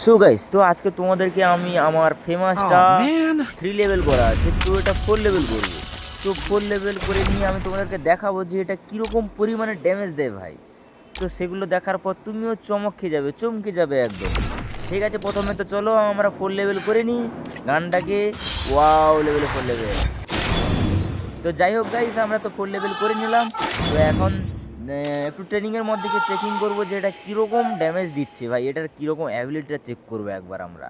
So guys, তো আজকে তোমাদেরকে আমি আমার ফেমাসটা Oh man. 3 লেভেল করা আছে, তো এটা 4 লেভেল করবো। তো 4 লেভেল করে নিয়ে আমি তোমাদেরকে দেখাবো যে এটা কীরকম পরিমাণে ড্যামেজ দেয় ভাই। তো সেগুলো দেখার পর তুমিও চমকে যাবে একদম। ঠিক আছে, প্রথমে তো চলো আমরা 4 লেভেল করে নিই গানটাকে। ওয়াও, লেভেলে 4 লেভেল। তো যাই হোক গাইস, আমরা তো 4 লেভেল করে নিলাম। তো এখন একটু ট্রেনিংয়ের মধ্যে গিয়ে চেকিং করবো যে এটা কীরকম ড্যামেজ দিচ্ছে ভাই, এটার কীরকম অ্যাবিলিটিটা চেক করবো একবার আমরা।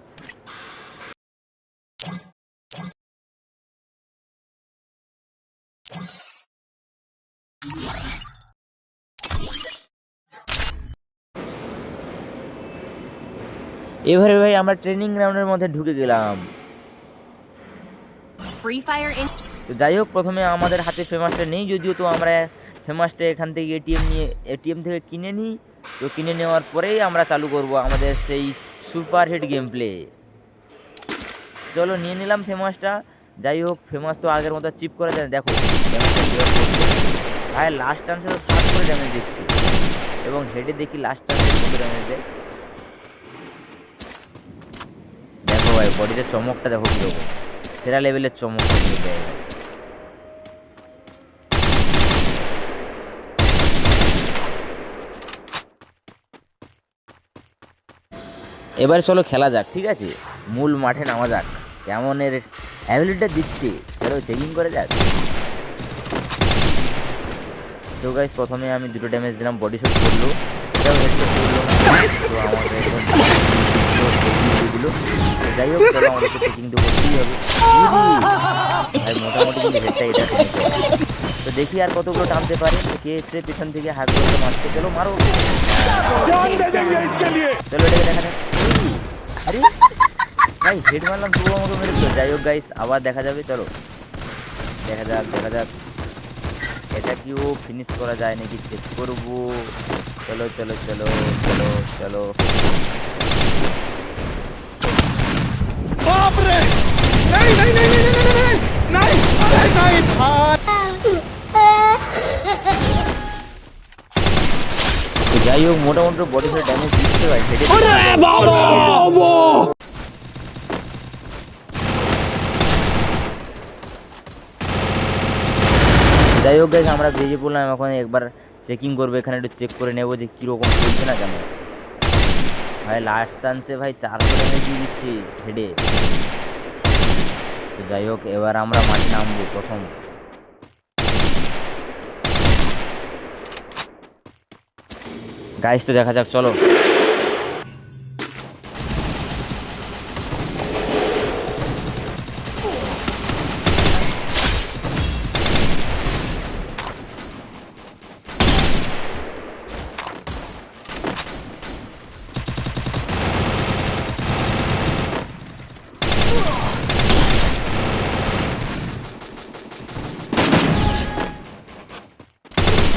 এবারে ভাই আমরা ট্রেনিং গ্রাউন্ডের মধ্যে ঢুকে গেলাম। তো যাই হোক, প্রথমে আমাদের হাতে ফেমাসটা নেই যদিও, তো আমরা ফেমাসটা এখান থেকে এটিএম থেকে কিনে নিই। তো কিনে নেওয়ার পরেই আমরা চালু করব আমাদের সেই সুপার হিট গেম প্লে। চলো নিয়ে নিলাম ফেমাসটা। যাই হোক, ফেমাস তো আগের মতো চিপ করে দেয়, দেখো ভাই লাস্ট চান্সে তো 7 করে ড্যামেজ দিচ্ছি, এবং হেডে দেখি লাস্ট চান্সে কত ড্যামেজ দেয়। দেখো ভাই বডিতে চমকটা দেখো কীরকম, সেরা লেভেলের চমক দেয়। এবারে চলো খেলা যাক, ঠিক আছে, মূল মাঠে নামা যাক। কেমন এর অ্যাবিলিটিটা দিচ্ছি চলো চেকিং করে যাক। সো গাইস, প্রথমে আমি 2টো ড্যামেজ দিলাম, বডি শট করলো, এটাও হেডশট করলো না। তো আমাদের একদম দিল। যাই হোক, চলো আমাদেরকে চেকিং তো করতেই হবে ভাই, মোটামুটি কিন্তু হেডটা এটা কিনেছে। তো দেখি আর কতগুলো টানতে পারে। কে এসে পেছন থেকে হাত করে মারছে, চলো মারো। চলো এটাকে দেখা যাক। আরে ভাই হেড মারলাম, তবুও আমাকে মেরেছিল। যাই হোক গাইস, আবার দেখা যাবে, চলো দেখা যাক এটা কি ও ফিনিশ করা যায় নাকি চেক করবো। চলো চলো চলো চলো চলো। যাই হোক, মোটামুটি বডি শট ড্যামেজ দিচ্ছে ভাই হেডে। যাই হোক গাইস, আমরা বেরিয়ে পড়লাম। এখন একবার চেকিং করবো, এখানে একটু চেক করে নেবো যে কীরকম চলছে না কেন। ভাই লাস্ট চান্সে ভাই 4 করে দিয়ে দিচ্ছি হেডে। তো যাই হোক, এবার আমরা মাঠে নামবো প্রথম। গাইস তো দেখা যাক, চলো।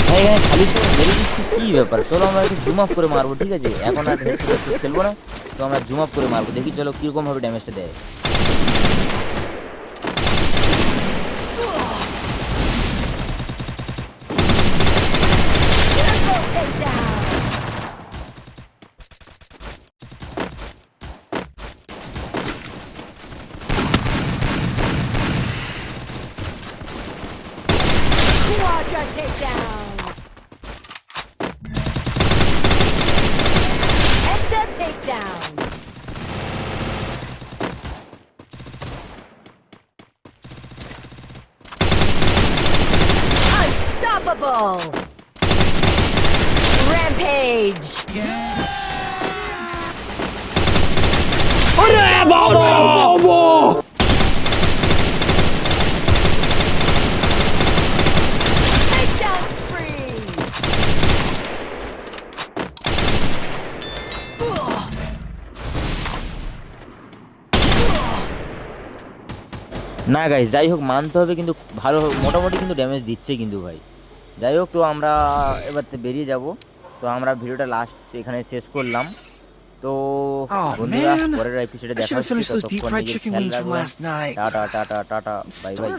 ভাই এখানে খালি সময় মেরে দিচ্ছি, কী ব্যাপার। চলো আমরা একটু জুম আপ করে মারবো, ঠিক আছে, এখন আর হেডশট খেলবো না। তো আমরা জুম আপ করে মারবো, দেখি চলো কীরকমভাবে ড্যামেজটা দেয়। Quadra takedown. Esta takedown. Unstoppable. Rampage. Takedown spree. না গাইস, যাই হোক মানতে হবে, কিন্তু ভালো মোটামুটি কিন্তু ড্যামেজ দিচ্ছে কিন্তু ভাই। যাই হোক, তো আমরা এবার বেরিয়ে যাব। তো আমরা ভিডিওটা লাস্ট এখানে শেষ করলাম। তো বন্ধুরা, পরের এপিসোডে দেখা হচ্ছে, ততক্ষণ নিজের খেয়াল রাখবেন। Tata tata tata, bye bye.